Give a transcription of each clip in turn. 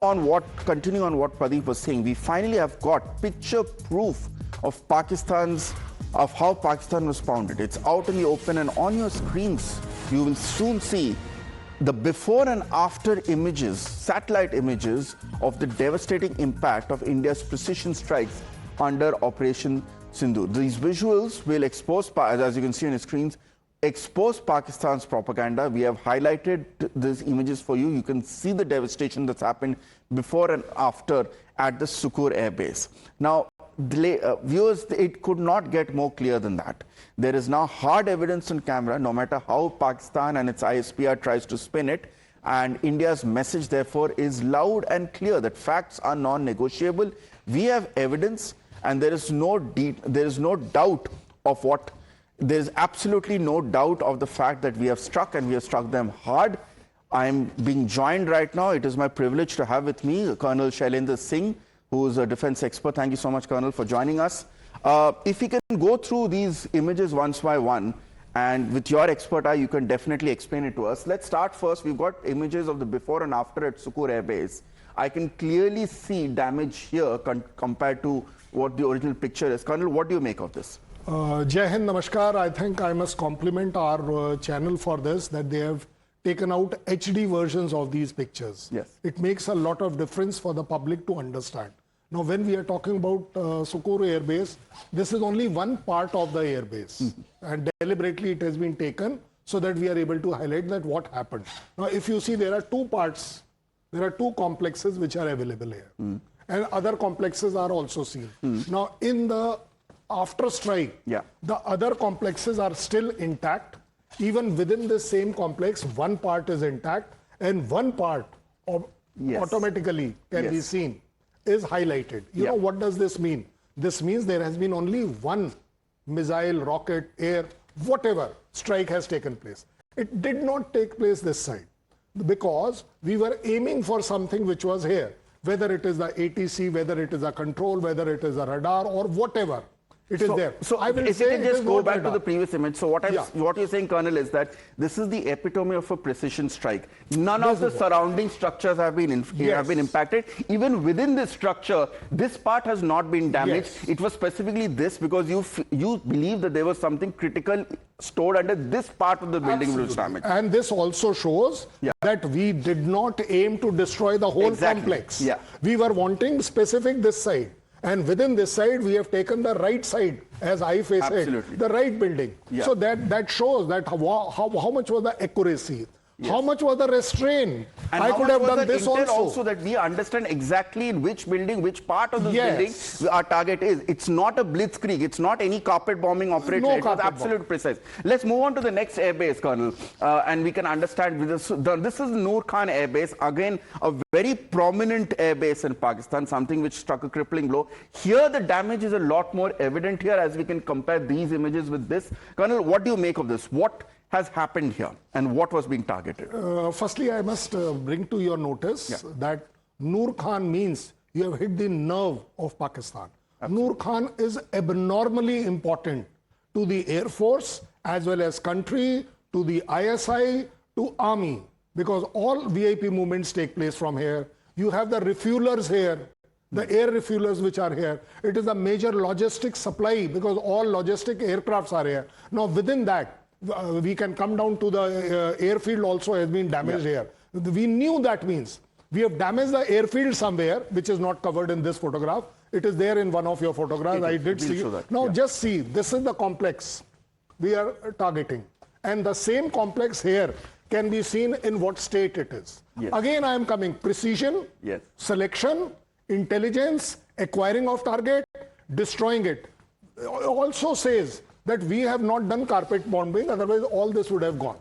continuing on what Pradeep was saying, we finally have got picture proof of how Pakistan was founded. It's out in the open, and on your screens, you will soon see the before and after images, satellite images of the devastating impact of India's precision strikes under Operation Sindhu. These visuals will expose, as you can see on your screens, expose Pakistan's propaganda. We have highlighted these images for you. You can see the devastation that's happened before and after at the Sukur Air Base. Now, viewers, it could not get more clear than that. There is now hard evidence on camera, no matter how Pakistan and its ISPR tries to spin it. And India's message, therefore, is loud and clear that facts are non-negotiable. We have evidence, and there is no doubt of what. There is absolutely no doubt of the fact that we have struck, and we have struck them hard. I am being joined right now. It is my privilege to have with me Colonel Shailendra Singh, who is a defense expert. Thank you so much, Colonel, for joining us. If we can go through these images one by one, and with your expert eye, you can definitely explain it to us. Let's start first. We've got images of the before and after at Sukur Air Base. I can clearly see damage here compared to what the original picture is. Colonel, what do you make of this? Jai Hind, Namaskar. I think I must compliment our channel for this, that they have taken out HD versions of these pictures. Yes. It makes a lot of difference for the public to understand. Now, when we are talking about Sukur Air Base, this is only one part of the air base. And deliberately it has been taken so that we are able to highlight that what happened. Now, if you see, there are two parts. There are two complexes which are available here. And other complexes are also seen. Now, in the after strike, the other complexes are still intact. Even within the same complex, one part is intact, and one part of automatically can be seen is highlighted. You know, what does this mean? This means there has been only one missile, rocket, air, whatever strike has taken place. It did not take place this side because we were aiming for something which was here, whether it is the ATC, whether it is a control, whether it is a radar or whatever. It is there. So I will if say you can just go back radar to the previous image. So what you're saying, Colonel, is that this is the epitome of a precision strike. None of the surrounding structures have been impacted. Even within this structure, this part has not been damaged. It was specifically this because you believe that there was something critical stored under this part of the building which was damaged. And this also shows that we did not aim to destroy the whole complex. We were wanting specific this side. And within this side, we have taken the right side, as I face it, the right building. So that shows that how much was the accuracy, how much was the restraint. And I could have done this also that we understand exactly in which building, which part of the building our target is. It's not a blitzkrieg. It's not any carpet bombing operation. It was absolutely precise. Let's move on to the next airbase, Colonel, and we can understand this. This is Noor Khan Air Base, again a very prominent airbase in Pakistan, something which struck a crippling blow. Here the damage is a lot more evident here as we can compare these images with this. Colonel, what do you make of this? What has happened here and what was being targeted? Firstly, I must bring to your notice that Noor Khan means you have hit the nerve of Pakistan. Noor Khan is abnormally important to the Air Force as well as country, to the ISI, to Army, because all VIP movements take place from here. You have the refuelers here, the air refuelers which are here. It is a major logistic supply because all logistic aircrafts are here. Now within that, we can come down to the airfield also has been damaged here. We knew that means we have damaged the airfield somewhere, which is not covered in this photograph. It is there in one of your photographs. I did see it. Now just see, this is the complex we are targeting. And the same complex here can be seen in what state it is. Again, I am coming precision, selection, intelligence, acquiring of target, destroying it. Also says that we have not done carpet bombing, otherwise all this would have gone.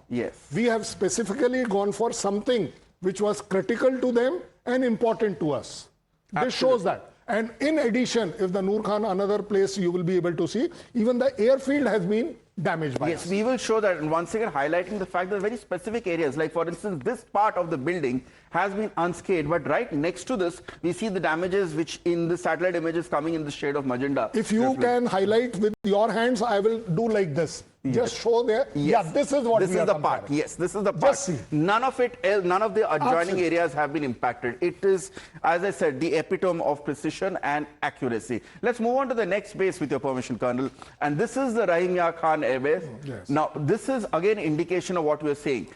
We have specifically gone for something which was critical to them and important to us. This shows that. And in addition, if the Noor Khan, another place you will be able to see, even the airfield has been damaged by us. We will show that, and once again highlighting the fact that very specific areas, like for instance this part of the building has been unscathed. But right next to this, we see the damages which in the satellite images coming in the shade of magenta. If you can highlight with your hands, I will do like this. Just show there. Yes. Yeah, this is what this we is are the comparing. part. Yes, this is the part. Just see. None of the adjoining Absolutely. areas have been impacted. It is, as I said, the epitome of precision and accuracy. Let's move on to the next base with your permission, Colonel. And this is the Rahim Yar Khan Airbase. Yes. Now, this is again indication of what we are saying.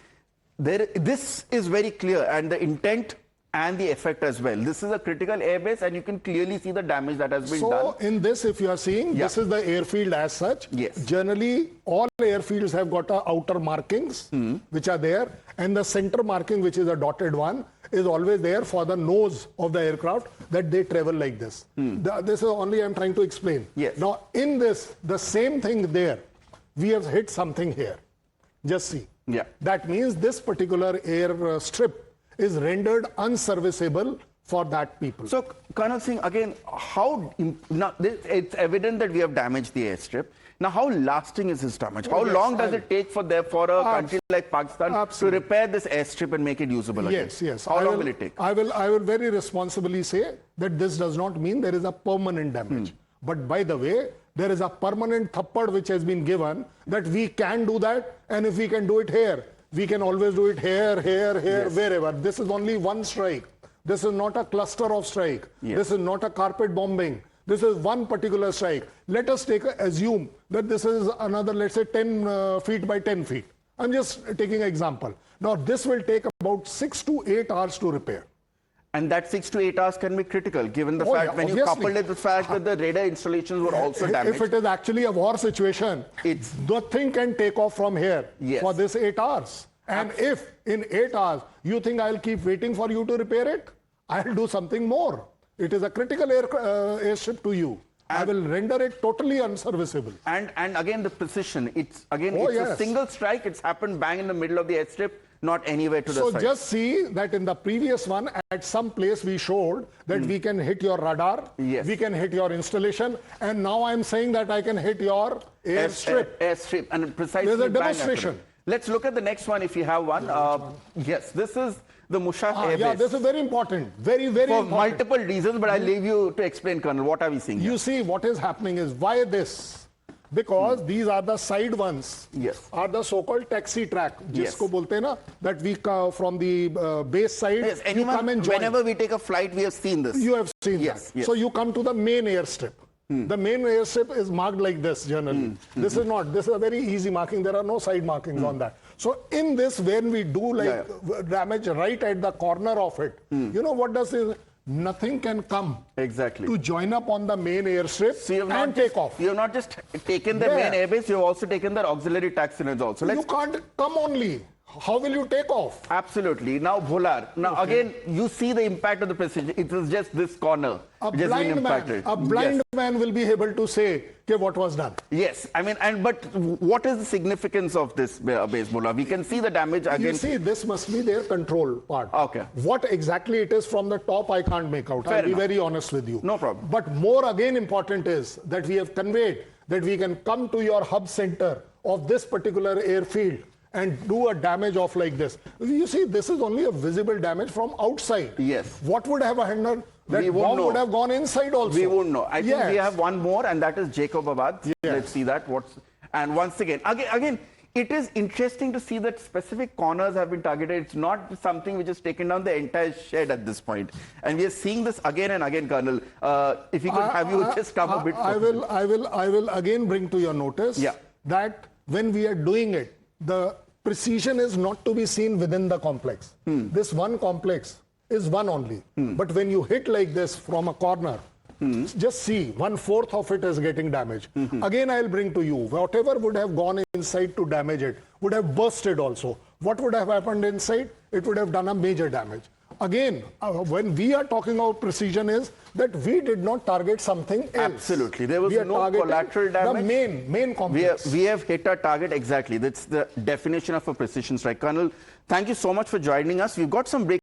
This is very clear, and the intent and the effect as well. This is a critical airbase, and you can clearly see the damage that has been done. So in this, if you are seeing, this is the airfield as such. Yes. Generally, all airfields have got outer markings, which are there, and the center marking, which is a dotted one, is always there for the nose of the aircraft, that they travel like this. This is only I'm trying to explain. Yes. Now, in this, the same thing there, we have hit something here. Just see. Yeah. That means this particular air strip is rendered unserviceable for that people. So, Colonel Singh, again, now it's evident that we have damaged the airstrip. Now, how lasting is this damage? How long does it take for a country like Pakistan to repair this airstrip and make it usable again? Yes. How long will it take? I will very responsibly say that this does not mean there is a permanent damage. But by the way, there is a permanent thappad which has been given that we can do that, and if we can do it here, we can always do it here, wherever. This is only one strike. This is not a cluster of strike. Yes. This is not a carpet bombing. This is one particular strike. Let us assume that this is another, let's say 10 feet by 10 feet. I'm just taking an example. Now this will take about 6 to 8 hours to repair. And that 6 to 8 hours can be critical, given the fact, when obviously. you couple it with the fact that the radar installations were also damaged. If it is actually a war situation, the thing can take off from here for this 8 hours. And if in 8 hours you think I'll keep waiting for you to repair it, I'll do something more. It is a critical airship to you. I will render it totally unserviceable. And again, the precision. It's a single strike. It's happened bang in the middle of the airstrip, not anywhere to the side. So just see that in the previous one, at some place we showed that we can hit your radar, we can hit your installation, and now I'm saying that I can hit your airstrip. Airstrip, and precisely. There's a demonstration. Let's look at the next one if you have one. Yes, this is the Mushaf Airbase. Yeah, this is very important. Very important. For multiple reasons, but I'll leave you to explain, Colonel. What are we seeing here? You see, what is happening is, why this? Because these are the side ones. Yes. Are the so-called taxi track. Jisko bolte na, that we from the base side, yes, you come and join. Whenever we take a flight, we have seen this. You have seen that. Yes. So you come to the main airstrip. The main airstrip is marked like this generally. This is not. This is a very easy marking. There are no side markings on that. So in this, when we do damage right at the corner of it, you know what does this? Nothing can come to join up on the main airstrip and take off. You have not just taken the main airbase, you have also taken their auxiliary taxi range also. You can't come only. How will you take off? Absolutely. Now, Bholar. Now, again, you see the impact of the precision. It is just this corner. A blind man will be able to say what was done. Yes. I mean, but what is the significance of this base, Bholar? We can see the damage again. You see, this must be their control part. Okay. What exactly it is from the top, I can't make out. I'll be very honest with you. No problem. But more again important is that we have conveyed that we can come to your hub center of this particular airfield and do a damage of like this. You see, this is only a visible damage from outside. Yes. What would have happened? That bomb would have gone inside also. We won't know. I think we have one more, and that is Jacobabad. Yes. Let's see that. And once again, it is interesting to see that specific corners have been targeted. It's not something which has taken down the entire shed at this point. And we are seeing this again and again, Colonel. If we could have you just come a bit closer. I will again bring to your notice that when we are doing it, the precision is not to be seen within the complex. This one complex is one only. But when you hit like this from a corner, just see 1/4 of it is getting damaged. Again, I'll bring to you, whatever would have gone inside to damage it would have bursted also. What would have happened inside? It would have done a major damage. Again, when we are talking about precision is that we did not target something else. Absolutely. There was no collateral damage. The main complex. We have hit our target exactly. That's the definition of a precision strike. Colonel, thank you so much for joining us. We've got some break.